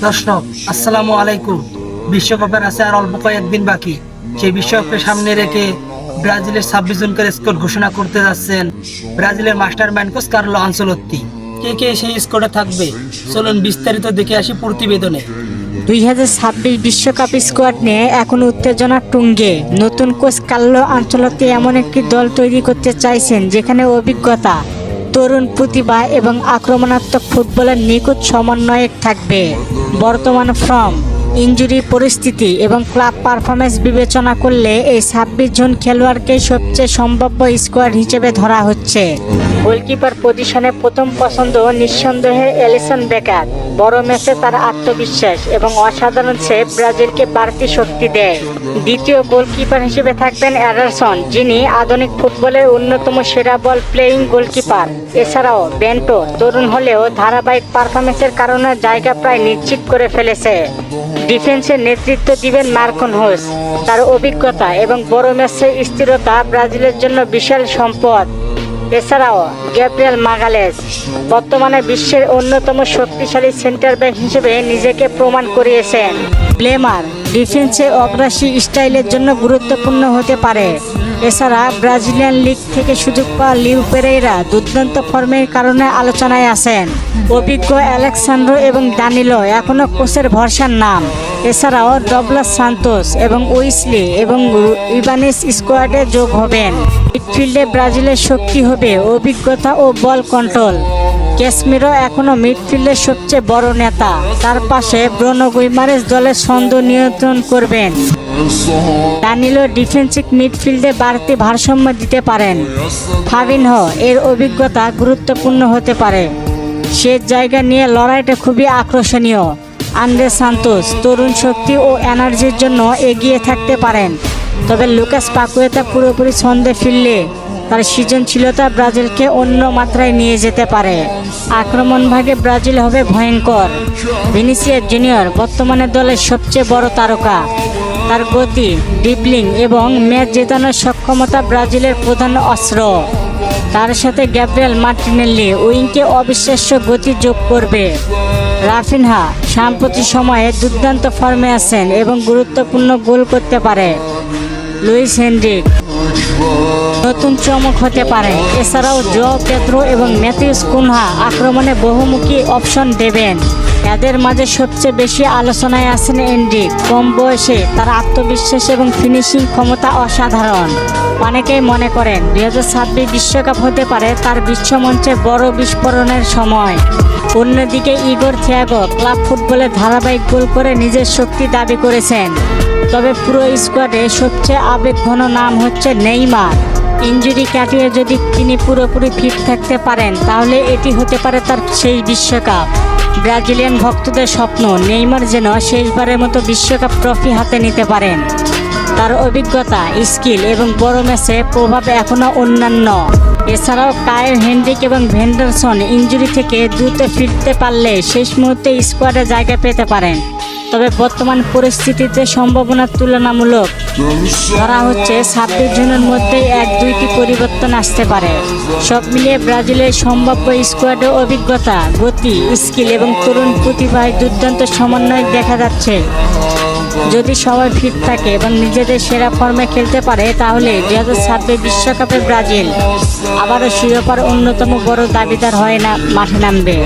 দর্শক, আসসালামু আলাইকুম। বিশ্বকাপের আছে আর অল্প কয়েকদিন বাকি। সেই বিশ্বকাপকে সামনে রেখে ব্রাজিলের 26 জনকে স্কোয়াড ঘোষণা করতে যাচ্ছেন ব্রাজিলের mastermind coach Carlo Ancelotti. কে কে সেই স্কোয়াডে থাকবে, চলুন বিস্তারিত দেখে আসি প্রতিবেদনে। 2026 বিশ্বকাপ স্কোয়াড নিয়ে এখন উত্তেজনার তুঙ্গে। নতুন কোচ কার্লো আনচেলত্তি এমন একটি দল তৈরি করতে চাইছেন যেখানে অভিজ্ঞতা, তরুণ প্রতিভা এবং আক্রমণাত্মক ফুটবলের নিখুঁত সমন্বয়ক থাকবে। বর্তমান ফর্ম, ইনজুরি পরিস্থিতি এবং ক্লাব পারফরমেন্স বিবেচনা করলে এই 26 জন খেলোয়াড়কে সবচেয়ে সম্ভাব্য স্কোয়াড হিসেবে ধরা হচ্ছে। গোলকিপার পজিশনে প্রথম পছন্দ নিঃসন্দেহে এলিসন বেকার। বড় ম্যাচে তার আত্মবিশ্বাস এবং অসাধারণ সেভ ব্রাজিলকে বাড়তি শক্তি দেয়। দ্বিতীয় গোলকিপার হিসেবে থাকবেন এডারসন, যিনি আধুনিক ফুটবলের অন্যতম সেরা বল প্লেয়িং গোলকিপার। এছাড়াও বেন্টো তরুণ হলেও ধারাবাহিক পারফরমেন্সের কারণে জায়গা প্রায় নিশ্চিত করে ফেলেছে। ডিফেন্সের নেতৃত্ব দিবেন মার্কোনহোস। তার অভিজ্ঞতা এবং বড় ম্যাচে স্থিরতা ব্রাজিলের জন্য বিশাল সম্পদ। এছাড়াও গ্যাব্রিয়েল মাগালেস বর্তমানে বিশ্বের অন্যতম শক্তিশালী সেন্টার ব্যাক হিসেবে নিজেকে প্রমাণ করিয়েছেন। ব্লেমার ডিফেন্সে অগ্রাসী স্টাইলের জন্য গুরুত্বপূর্ণ হতে পারে। এছাড়া ব্রাজিলিয়ান লিগ থেকে সুযোগ পাওয়া লিউ পেরেইরা দুর্দান্ত ফর্মের কারণে আলোচনায় আছেন। অভিজ্ঞ আলেক্সান্দ্রো এবং দানিলো এখনও কোচের ভরসার নাম। এছাড়াও ডগলাস সান্তোস এবং উইসলি এবং ইবানিস স্কোয়াডে যোগ হবেন। মিডফিল্ডে ব্রাজিলের শক্তি হবে অভিজ্ঞতা ও বল কন্ট্রোল। ক্যাসমিরো এখনও মিডফিল্ডের সবচেয়ে বড় নেতা। তার পাশে ব্রুনো গুইমারেস দলের ছন্দ নিয়ন্ত্রণ করবেন। দানিলো ডিফেন্সিভ মিডফিল্ডে বাড়তি ভারসাম্য দিতে পারেন। ফাবিনহো এর অভিজ্ঞতা গুরুত্বপূর্ণ হতে পারে। সে জায়গা নিয়ে লড়াইটা খুবই আকর্ষণীয়। আন্দ্রে সান্তোস তরুণ শক্তি ও এনার্জির জন্য এগিয়ে থাকতে পারেন। তবে লুকাস পাকুয়েতা পুরোপুরি ছন্দে ফিরলে তার সৃজনশীলতা ব্রাজিলকে অন্য মাত্রায় নিয়ে যেতে পারে। আক্রমণ ভাগে ব্রাজিল হবে ভয়ঙ্কর। ভিনিসিয়াস জুনিয়র বর্তমানে দলের সবচেয়ে বড় তারকা। তার গতি, ড্রিবলিং এবং ম্যাচ জেতানোর সক্ষমতা ব্রাজিলের প্রধান অস্ত্র। তার সাথে গ্যাব্রিয়েল মার্টিনেল্লি উইংকে অবিশ্বাস্য গতি যোগ করবে। রাফিনহা সাম্প্রতিক সময়ে দুর্দান্ত ফর্মে আছেন এবং গুরুত্বপূর্ণ গোল করতে পারে। লুইস হেনরিক নতুন চমক হতে পারে। এছাড়াও জোয়াও পেদ্রো এবং ম্যাথিউস কুনহা আক্রমণে বহুমুখী অপশন দেবেন। এদের মাঝে সবচেয়ে বেশি আলোচনায় আছেন এনরিক। কম বয়সে তার আত্মবিশ্বাস এবং ফিনিশিং ক্ষমতা অসাধারণ। অনেকেই মনে করেন 2026 বিশ্বকাপ হতে পারে তার বিশ্বমঞ্চে বড় বিস্ফোরণের সময়। অন্যদিকে ইগোর থিয়াগো ক্লাব ফুটবলে ধারাবাহিক গোল করে নিজের শক্তি দাবি করেছেন। তবে পুরো স্কোয়াডে সবচেয়ে আবেগঘন নাম হচ্ছে নেইমার। ইনজুরি কাটিয়ে যদি তিনি পুরোপুরি ফিট থাকতে পারেন তাহলে এটি হতে পারে তার সেই বিশ্বকাপ। ব্রাজিলিয়ান ভক্তদের স্বপ্ন নেইমার যেন শেষবারের মতো বিশ্বকাপ ট্রফি হাতে নিতে পারেন। তার অভিজ্ঞতা, স্কিল এবং বড় ম্যাচে প্রভাব এখনও অন্যান্য। এছাড়াও কায়েল হেনরিক এবং ভেন্ডারসন ইনজুরি থেকে দ্রুত ফিরতে পারলে শেষ মুহূর্তে স্কোয়াডে জায়গা পেতে পারেন। তবে বর্তমান পরিস্থিতিতে সম্ভাবনা তুলনামূলক। ধরা হচ্ছে 26 জনের মধ্যে 1-2টি পরিবর্তন আসতে পারে। সব মিলিয়ে ব্রাজিলের সম্ভাব্য স্কোয়াডে অভিজ্ঞতা, গতি, স্কিল এবং তরুণ প্রতিভায় দুর্দান্ত সমন্বয় দেখা যাচ্ছে। যদি সবাই ফিট থাকে এবং নিজেদের সেরা ফর্মে খেলতে পারে তাহলে 2026 বিশ্বকাপে ব্রাজিল আবারও শিরোপার অন্যতম বড় দাবিদার হয়ে মাঠে নামবে।